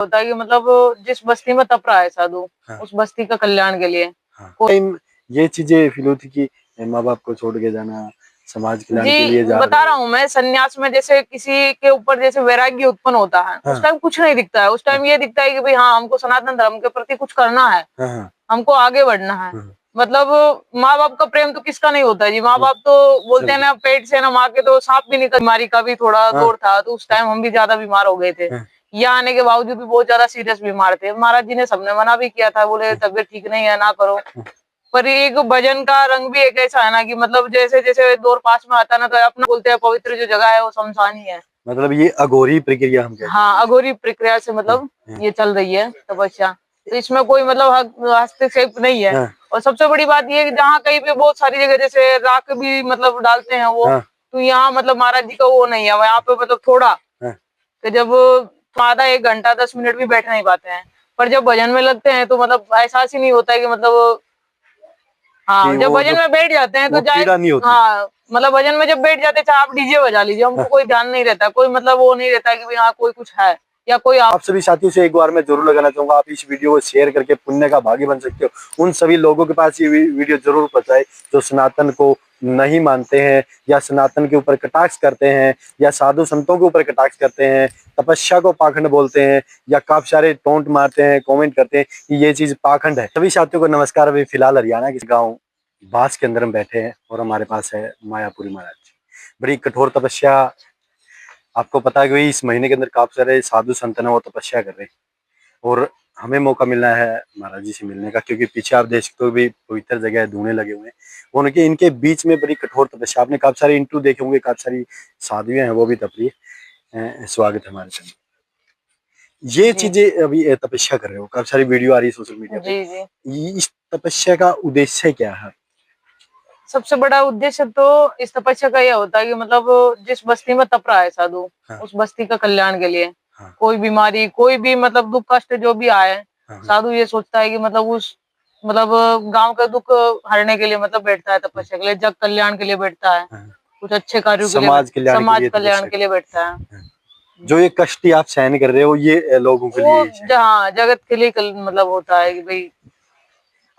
होता है कि मतलब जिस बस्ती में तप रहा है साधु, हाँ। उस बस्ती का कल्याण के लिए। हाँ। टाइम ये चीजें फील होती कि माँ बाप को छोड़ के जाना, समाज कल्याण के लिए जी, जा बता रहे रहा हैं। हूँ मैं, सन्यास में जैसे किसी के ऊपर जैसे वैराग्य उत्पन्न होता है, उस हाँ। टाइम कुछ नहीं दिखता है। उस हाँ। टाइम ये दिखता है कि भाई हाँ, हमको सनातन धर्म के प्रति कुछ करना है, हाँ। हाँ। हमको आगे बढ़ना है। हाँ। मतलब माँ बाप का प्रेम तो किसका नहीं होता है जी। माँ हाँ। बाप तो बोलते हैं सब। ना, पेट से ना माँ के तो सांप भी निकल, बीमारी का भी थोड़ा हाँ। दौर था, तो उस टाइम हम भी ज्यादा बीमार हो गए थे। हाँ। यहाँ आने के बावजूद भी बहुत ज्यादा सीरियस बीमार थे। महाराज जी ने सबने मना भी किया था, बोले तबीयत ठीक नहीं है, ना करो। पर एक भजन का रंग भी एक ऐसा है ना कि मतलब जैसे जैसे दौर पास में आता है ना, तो अपना बोलते हैं पवित्र जो जगह है वो शमशान ही है। मतलब ये अघोरी प्रक्रिया हम कहते हाँ, अघोरी प्रक्रिया से मतलब हैं। ये चल रही है तपस्या। तो इसमें कोई मतलब हस्तक्षेप नहीं है। हाँ। और सबसे बड़ी बात ये है कि जहाँ कहीं पे बहुत सारी जगह जैसे राख भी मतलब डालते हैं वो, हाँ। तो यहाँ मतलब महाराज जी का वो नहीं है। यहाँ पे मतलब थोड़ा हाँ। कि जब आधा 1 घंटा 10 मिनट भी बैठ नहीं पाते हैं, पर जब भजन में लगते हैं तो मतलब एहसास ही नहीं होता है कि मतलब कि हाँ, जब वो भजन जो में बैठ जाते हैं तो वो चाहे पीड़ा नहीं होती। हाँ, मतलब भजन में जब बैठ जाते हैं, चाहे आप डीजे बजा लीजिए, हमको हाँ। कोई ध्यान नहीं रहता, कोई मतलब वो नहीं रहता कि भाई हाँ कोई कुछ है या कोई आप सभी साथियों से एक बार मैं जरूर लगाना चाहूंगा, आप इस वीडियो को शेयर करके पुण्य का भागी बन सकते हो। उन सभी लोगों के पास ये वीडियो जरूर पहुंचाए जो सनातन को नहीं मानते हैं, या सनातन के ऊपर कटाक्ष करते हैं, या साधु संतों के ऊपर कटाक्ष करते हैं, तपस्या को पाखंड बोलते हैं, या काफी सारे टोंट मारते हैं, कमेंट करते हैं कि ये चीज पाखंड है। सभी साथियों को नमस्कार। अभी फिलहाल हरियाणा के गाँव बास के अंदर हम बैठे हैं और हमारे पास है मायापुरी महाराज जी। बड़ी कठोर तपस्या। आपको पता है कि इस महीने के अंदर काफी सारे साधु संत हैं, वो तपस्या कर रहे हैं, और हमें मौका मिलना है महाराज जी से मिलने का, क्योंकि पीछे आप देख सकते हो भी पवित्र जगह है, धूने लगे हुए हैं। उनके इनके बीच में बड़ी कठोर तपस्या। आपने काफी सारे इंटरव्यू देखे होंगे, काफी सारी साधुएं हैं वो भी तप रही है। स्वागत है हमारे साथ। ये जी चीजें अभी तपस्या कर रहे हो, काफी सारी वीडियो आ रही है सोशल मीडिया पे। जी जी। इस तपस्या का उद्देश्य क्या है? सबसे बड़ा उद्देश्य तो इस तपस्या का यह होता है कि मतलब जिस बस्ती में तप रहा है साधु, हाँ। उस बस्ती का कल्याण के लिए। हाँ। कोई बीमारी, कोई भी मतलब दुख कष्ट जो भी आए, हाँ। साधु ये सोचता है कि मतलब उस मतलब गांव का दुख हरने के लिए मतलब बैठता है तपस्या के लिए, जग कल्याण के लिए बैठता है, हाँ। कुछ अच्छे कार्यों के लिए समाज कल्याण के समाज लिए कल्याण तपस्या। के लिए बैठता है। हाँ। जो ये कष्ट आप सहन कर रहे हो, ये लोगों के वो लिए ही सहन। जहाँ जगत के लिए मतलब होता है कि भाई।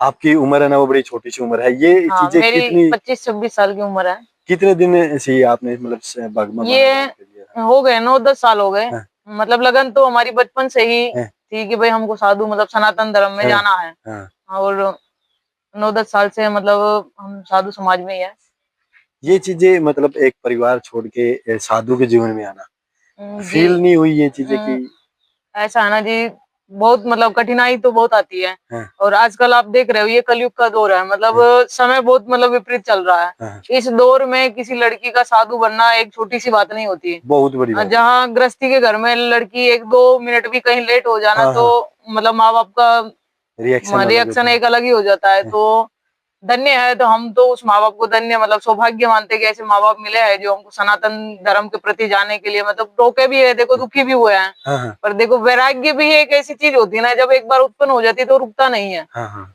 आपकी उम्र है ना, वो बड़ी छोटी सी उम्र है। ये हाँ, चीजें मेरी कितनी 25-26 साल की उम्र है। कितने दिन से ये आपने मतलब भगवान ये धारण कर लिया? हो गए 9-10 साल हो गए। हाँ। मतलब लगन तो हमारी बचपन से ही हाँ। थी कि भाई हमको साधु मतलब सनातन धर्म में हाँ। जाना है। हाँ। और 9-10 साल से मतलब हम साधु समाज में ही है। ये चीजें मतलब एक परिवार छोड़ के साधु के जीवन में आना, जी। फील नहीं हुई ये चीजें अम, कि? ऐसा है ना जी, बहुत मतलब कठिनाई तो बहुत आती है। हाँ। और आजकल आप देख रहे हो ये कलयुग का दौर है, मतलब हाँ। समय बहुत मतलब विपरीत चल रहा है। हाँ। इस दौर में किसी लड़की का साधु बनना एक छोटी सी बात नहीं होती। बहुत बड़ी बात है। जहाँ गृहस्थी के घर में लड़की 1-2 मिनट भी कहीं लेट हो जाना हाँ। तो हाँ। मतलब माँ बाप का रिएक्शन अलग रिएक्शन होता है। एक अलग ही हो जाता है। हाँ। तो धन्य है, तो हम तो उस माँ बाप को धन्य मतलब सौभाग्य मानते हैं कि ऐसे माँ बाप मिले हैं जो हमको सनातन धर्म के प्रति जाने के लिए मतलब रोके भी है, देखो दुखी भी हुए हैं। हाँ। हाँ। पर देखो वैराग्य भी एक ऐसी चीज होती है ना, जब एक बार उत्पन्न हो जाती है तो रुकता नहीं है। हाँ। हाँ।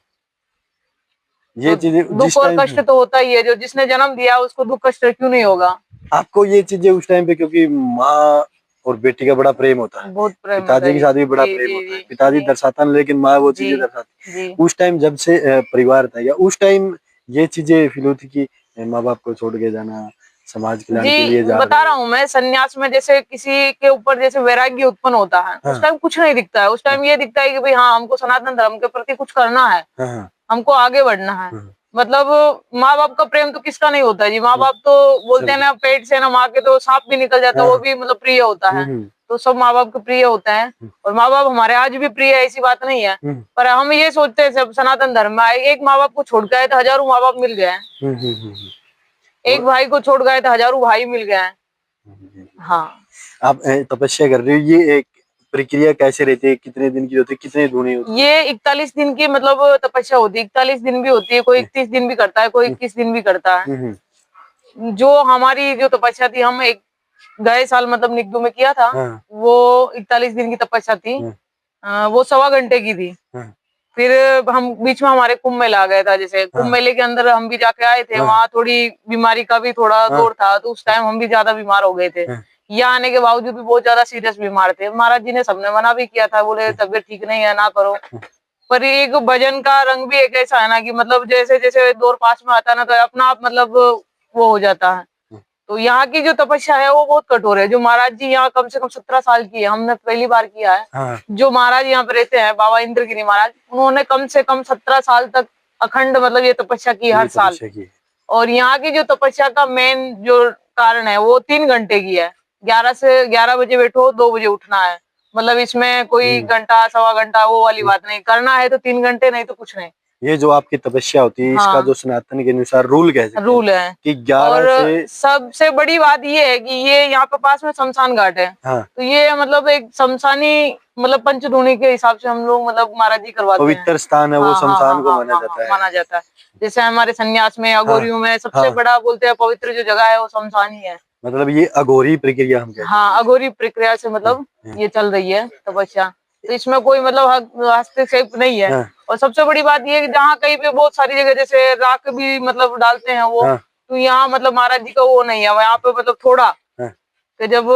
तो ये चीजें दुख जिस और टाइम कष्ट तो होता ही है, जो जिसने जन्म दिया उसको दुख कष्ट क्यों नहीं होगा। आपको ये चीजें उस टाइम पे, क्योंकि माँ और बेटी का बड़ा प्रेम होता है, बहुत प्रेम होता पिताजी है के जी। साथ भी बड़ा जी प्रेम जी होता है, जी पिताजी जी दर्शाता नहीं लेकिन माँ वो जी चीजें दर्शाती। जी। उस टाइम जब से परिवार था, या उस टाइम ये चीजें फील होती कि माँ बाप को छोड़ के जाना, समाज कल्याण के लिए जी, जा बता रहे रहा हैं। हूँ मैं, सन्यास में जैसे किसी के ऊपर जैसे वैराग्य उत्पन्न होता है, उस हाँ। टाइम कुछ नहीं दिखता है। उस हाँ। टाइम ये दिखता है कि भाई हाँ, हमको सनातन धर्म के प्रति कुछ करना है, हाँ। हाँ। हमको आगे बढ़ना है। हाँ। मतलब माँ बाप का प्रेम तो किसका नहीं होता है जी। माँ हाँ। बाप तो बोलते हैं सब। ना, पेट से ना माँ के तो सांप भी निकल जाता है, वो हाँ। भी मतलब प्रिय होता है। हम्म। तो सब माँ बाप के प्रिय होते हैं, और माँ बाप हमारे आज भी प्रिय है, ऐसी बात नहीं है। हम्म। पर हम ये सोचते हैं सब सनातन धर्म में आए, एक माँ बाप को छोड़ गए तो हजारों माँ बाप मिल गए हैं, एक और भाई को छोड़ गए तो हजारों भाई मिल गए हैं। हाँ। आप तपस्या कर रहे हो, ये एक प्रक्रिया कैसे रहती है, कितने दिन की होती है, कितने धुने होती ये 41 दिन की मतलब तपस्या होती है। 41 दिन भी होती है, कोई है? 31 दिन भी करता है, कोई हम्म। 21 दिन भी करता है। हम्म। जो हमारी जो तपस्या थी, हम एक गए साल मतलब निगडू में किया था, हाँ। वो 41 दिन की तपस्या थी। हाँ। वो 1.25 घंटे की थी। हाँ। फिर हम बीच में हमारे कुंभ मेला आ गया था, जैसे कुंभ हाँ। मेले के अंदर हम भी जाके आए थे, हाँ। वहाँ थोड़ी बीमारी का भी थोड़ा हाँ। दौर था, तो उस टाइम हम भी ज्यादा बीमार हो गए थे। हाँ। यहाँ आने के बावजूद भी बहुत ज्यादा सीरियस बीमार थे। महाराज जी ने सबने मना भी किया था, बोले तबीयत ठीक नहीं है, ना करो। पर एक भजन का रंग भी एक ऐसा है ना कि मतलब जैसे जैसे दौर पास में आता है ना, तो अपना आप मतलब वो हो जाता है। तो यहाँ की जो तपस्या है वो बहुत कठोर है। जो महाराज जी यहाँ कम से कम 17 साल की है, हमने पहली बार किया है। हाँ। जो महाराज यहाँ पे रहते हैं, बाबा इंद्रगिरी महाराज, उन्होंने कम से कम 17 साल तक अखंड मतलब ये तपस्या की हर साल। और यहाँ की जो तपस्या का मेन जो कारण है वो 3 घंटे की है। 11 से 11 बजे बैठो, 2 बजे उठना है। मतलब इसमें कोई घंटा सवा घंटा वो वाली बात नहीं, करना है तो 3 घंटे, नहीं तो कुछ नहीं। ये जो आपकी तपस्या होती है, इसका जो सनातन के अनुसार रूल कह सकते हैं, रूल है कि 11 से सबसे बड़ी बात ये है कि ये यहाँ पे पास में शमशान घाट है। हाँ। तो ये मतलब एक शमशानी मतलब पंचधूनी के हिसाब से हम लोग मतलब महाराज जी करवाते हैं। पवित्र स्थान है वो, शमशान को माना जाता है। माना जाता है। जैसे हमारे संन्यास में, अघोरियों में सबसे बड़ा बोलते हैं पवित्र जो जगह है वो शमशान ही है। मतलब ये अघोरी प्रक्रिया हम कहते हैं। हाँ, अघोरी प्रक्रिया से मतलब ये चल रही है तपस्या। तो इसमें कोई मतलब हस्तक्षेप नहीं है। और सबसे बड़ी बात ये है कि जहाँ कहीं पे बहुत सारी जगह जैसे राख भी मतलब डालते हैं वो, तो यहाँ मतलब महाराज जी का वो नहीं है। यहाँ पे मतलब थोड़ा, तो जब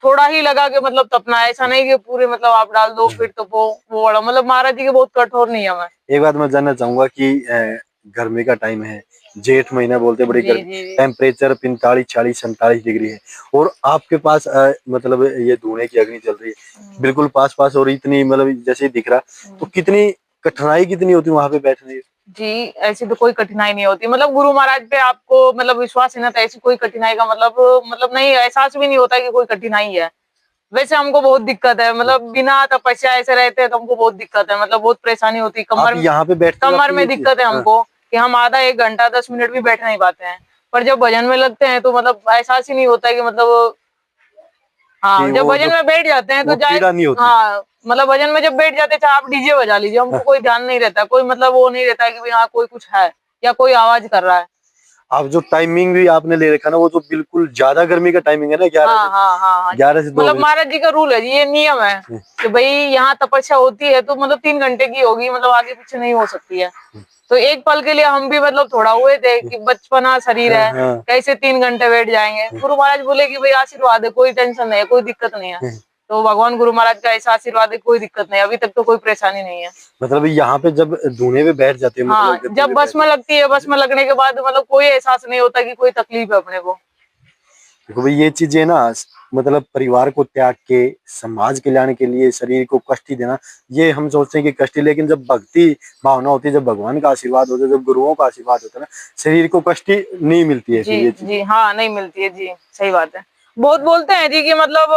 थोड़ा ही लगा के मतलब तपना, ऐसा नहीं कि पूरे मतलब आप डाल दो फिर तपो, वो बड़ा मतलब महाराज जी के बहुत कठोर नियम है। एक बात मैं जानना चाहूंगा कि गर्मी का टाइम है, जेठ महीना बोलते बड़ी गर्मी, टेम्परेचर 45, 40, 47 डिग्री है, और आपके पास मतलब ये धुएं की अग्नि चल रही है बिल्कुल पास पास, और इतनी मतलब जैसे ही दिख रहा, तो कितनी कठिनाई कितनी होती है वहां पे बैठने की? जी, ऐसी तो कोई कठिनाई नहीं होती। मतलब गुरु महाराज पे आपको मतलब विश्वास है ना, तो ऐसी कोई कठिनाई का मतलब नहीं, एहसास भी नहीं होता कि कोई कठिनाई है। वैसे हमको बहुत दिक्कत है, मतलब बिना तपस्या ऐसे रहते हैं तो हमको बहुत दिक्कत है, मतलब बहुत परेशानी होती है। यहाँ पे बैठ कमर में दिक्कत है हमको कि हम आधा 1 घंटा 10 मिनट भी बैठ नहीं पाते हैं। पर जब भजन में लगते हैं तो मतलब एहसास ही नहीं होता है कि मतलब हाँ, जब भजन में बैठ जाते हैं तो पीड़ा नहीं होती। हाँ, मतलब भजन में जब बैठ जाते हैं, चाहे आप डीजे बजा लीजिए, हमको कोई ध्यान नहीं रहता, कोई मतलब वो नहीं रहता कि हाँ कोई कुछ है या कोई आवाज कर रहा है। आप जो टाइमिंग भी आपने ले रखा ना, वो तो बिल्कुल ज्यादा गर्मी का टाइमिंग है ना, 11 से 2 मतलब महाराज जी का रूल है, ये नियम है कि भाई यहाँ तपस्या होती है तो मतलब 3 घंटे की होगी, मतलब आगे पीछे नहीं हो सकती है। तो एक पल के लिए हम भी मतलब थोड़ा हुए थे कि बचपना शरीर है, कैसे 3 घंटे बैठ जाएंगे। गुरु महाराज बोले कि भाई आशीर्वाद है, कोई टेंशन नहीं है, कोई दिक्कत नहीं है। तो भगवान गुरु महाराज का ऐसा आशीर्वाद है, कोई दिक्कत नहीं, अभी तक तो कोई परेशानी नहीं है। मतलब यहाँ पे जब धुने पे बैठ जाते हैं, हाँ, जब बस में लगती है, बस में लगने के बाद मतलब कोई एहसास नहीं होता कि कोई तकलीफ है अपने को। देखो भाई, ये चीजें ना मतलब परिवार को त्याग के समाज कल्याण के लिए शरीर को कष्ट देना, ये हम सोचते हैं कि कष्ट, लेकिन जब भक्ति भावना होती है, जब भगवान का आशीर्वाद होता है, जब गुरुओं का आशीर्वाद होता है ना, शरीर को कष्ट नहीं मिलती है। जी हाँ, नहीं मिलती है जी, सही बात है। बहुत बोलते हैं जी कि मतलब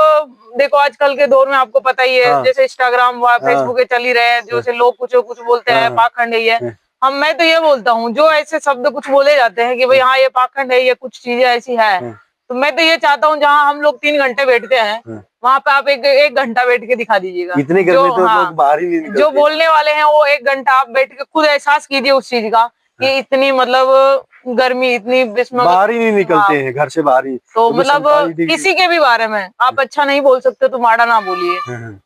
देखो आजकल के दौर में आपको पता ही है, जैसे इंस्टाग्राम व फेसबुक पे चल ही रहे हैं, जैसे लोग कुछ कुछ बोलते हैं, पाखंड है ये। मैं तो ये बोलता हूँ, जो ऐसे शब्द कुछ बोले जाते हैं कि भाई हाँ ये पाखंड है, ये कुछ चीजें ऐसी है, तो मैं तो ये चाहता हूँ जहाँ हम लोग 3 घंटे बैठते हैं, वहाँ पे आप एक घंटा बैठ के दिखा दीजिएगा। इतनी गर्मी तो लोग बाहर ही नहीं निकलते। जो बोलने वाले हैं वो 1 घंटा आप बैठ के खुद एहसास कीजिए उस चीज का कि इतनी मतलब गर्मी, इतनी बाहर ही नहीं निकलते हैं, घर से बाहर ही। तो मतलब किसी के भी बारे में आप अच्छा नहीं बोल सकते तो माड़ा ना बोलिए।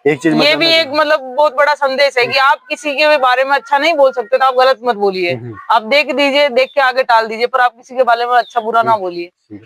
एक चीज ये भी एक मतलब बहुत बड़ा संदेश है कि आप किसी के भी बारे में अच्छा नहीं बोल सकते तो आप गलत मत बोलिए। आप देख दीजिए, देख के आगे टाल दीजिए, पर आप किसी के बारे में अच्छा बुरा ना बोलिए।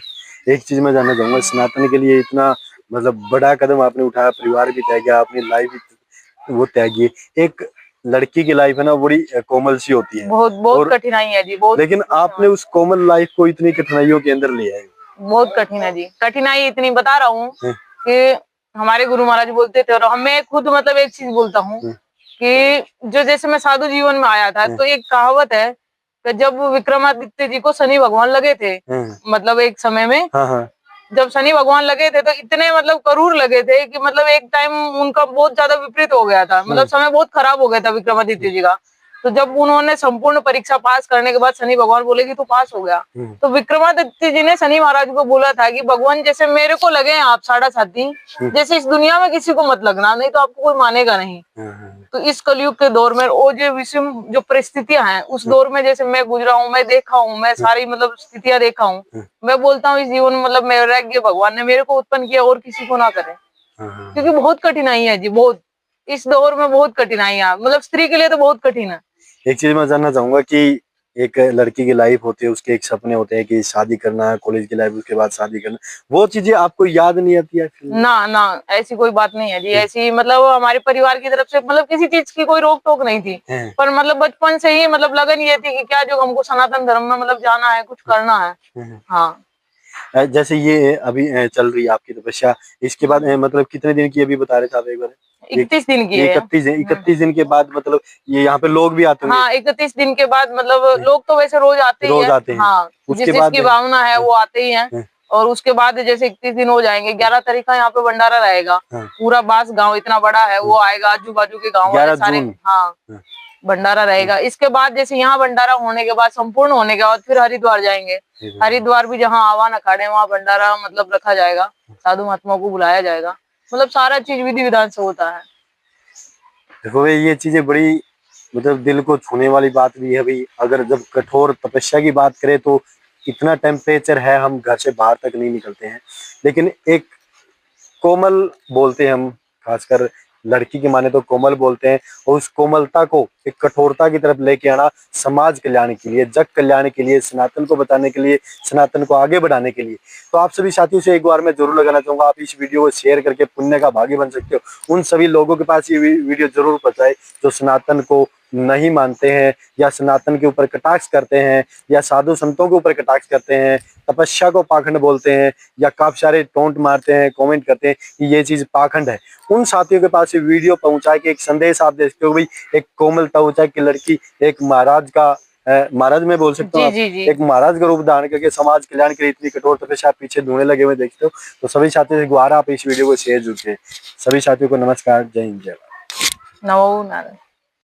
एक चीज मैं जानना चाहूंगा, सनातन के लिए इतना मतलब बड़ा कदम आपने उठाया, परिवार भी त्याग किया, अपनी लाइफ भी वो त्यागी। एक लड़की की लाइफ है ना, बड़ी कोमल सी होती है, बहुत कठिनाई है जी, बहुत। लेकिन आपने उस कोमल लाइफ को इतनी कठिनाइयों के अंदर लिया है। बहुत कठिन है जी, कठिनाई इतनी बता रहा हूँ कि हमारे गुरु महाराज बोलते थे, और हमें खुद मतलब एक चीज बोलता हूँ कि जो जैसे मैं साधु जीवन में आया था, तो एक कहावत है कि जब विक्रमादित्य जी को शनि भगवान लगे थे, मतलब एक समय में जब शनि भगवान लगे थे, तो इतने मतलब करूर लगे थे कि मतलब एक टाइम उनका बहुत ज्यादा विपरीत हो गया था, मतलब समय बहुत खराब हो गया था विक्रमादित्य जी का। तो जब उन्होंने संपूर्ण परीक्षा पास करने के बाद शनि भगवान बोले कि तू पास हो गया, तो विक्रमादित्य जी ने शनि महाराज को बोला था कि भगवान जैसे मेरे को लगे हैं आप साढ़ा साथी, जैसे इस दुनिया में किसी को मत लगना, नहीं तो आपको कोई मानेगा नहीं। तो इस कलयुग के दौर में वो जो विषम जो परिस्थितियां हैं, उस दौर में जैसे मैं गुजरा हूँ, मैं देखा हूँ, मैं सारी मतलब स्थितियां देखा हूँ, मैं बोलता हूँ इस जीवन में मतलब मेरा भगवान ने मेरे को उत्पन्न किया और किसी को ना करे, क्योंकि बहुत कठिनाई है जी, बहुत इस दौर में बहुत कठिनाइयां, मतलब स्त्री के लिए तो बहुत कठिन है। एक चीज मैं जानना चाहूंगा कि एक लड़की की लाइफ होती है, उसके एक सपने होते हैं कि शादी करना है, कॉलेज की लाइफ, उसके बाद शादी करना, वो चीजें आपको याद नहीं आती है फिर? ना ना, ऐसी कोई बात नहीं है जी। ऐसी मतलब हमारे परिवार की तरफ से मतलब किसी चीज की कोई रोक टोक नहीं थी। हैं। पर मतलब बचपन से ही मतलब लगन ये थी कि क्या जो हमको सनातन धर्म में मतलब जाना है, कुछ करना है। हैं। हाँ। जैसे ये अभी चल रही है आपकी तपस्या, इसके बाद मतलब कितने दिन की अभी बता रहे थे आप एक बार? 31 दिन की है। 31 दिन के बाद मतलब ये यहाँ पे लोग भी आते होंगे? हाँ, 31 दिन के बाद मतलब लोग तो वैसे रोज आते ही रोज है। आते हैं। हाँ, उसके जिस बाद जिसकी भावना है वो आते ही हैं। हैं। और उसके बाद जैसे 31 दिन हो जाएंगे, 11 तारीख का यहाँ पे भंडारा रहेगा। हाँ। पूरा बास गांव इतना बड़ा है, वो आएगा, आजू बाजू के गाँव वाले 11 सारे। जून। हाँ, हाँ। भंडारा रहेगा। इसके बाद जैसे यहाँ भंडारा होने के बाद, संपूर्ण होने के बाद फिर हरिद्वार जाएंगे। हरिद्वार भी जहाँ आवान अखाड़े वहाँ भंडारा मतलब रखा जाएगा, साधु महात्माओं को बुलाया जाएगा। मतलब सारा चीज विधि विधान से होता है। देखो भाई, ये चीजें बड़ी मतलब दिल को छूने वाली बात भी है भाई। अगर जब कठोर तपस्या की बात करें तो इतना टेम्परेचर है, हम घर से बाहर तक नहीं निकलते हैं, लेकिन एक कोमल बोलते हैं हम, खासकर लड़की की माने तो कोमल बोलते हैं, और उस कोमलता को एक कठोरता की तरफ लेके आना, समाज कल्याण के लिए, जग कल्याण के लिए, सनातन को बताने के लिए, सनातन को आगे बढ़ाने के लिए। तो आप सभी साथियों से एक बार मैं जरूर लगाना चाहूंगा, आप इस वीडियो को शेयर करके पुण्य का भागी बन सकते हो। उन सभी लोगों के पास ये वीडियो जरूर पहुंचाए जो सनातन को नहीं मानते हैं, या सनातन के ऊपर कटाक्ष करते हैं, या साधु संतों के ऊपर कटाक्ष करते हैं, तपस्या को पाखंड बोलते हैं, या काफी सारे टोंट मारते हैं, कमेंट करते हैं कि ये चीज पाखंड है। उन साथियों के पास ये वीडियो पहुंचाए के एक संदेश आप दे सकते हो भाई, एक कोमलता हो चाहे कि लड़की एक महाराज का महाराज में बोल सकता हूँ, जी जी। एक महाराज का रूप धारण करके समाज कल्याण के लिए इतनी कठोर तपस्या आप पीछे ढूंढने लगे हुए देखते हो। तो सभी साथियों से गुहार, आप इस वीडियो को शेयर जरूर करें। सभी साथियों को नमस्कार, जय हिंद, जय भारत। नमो नारायण।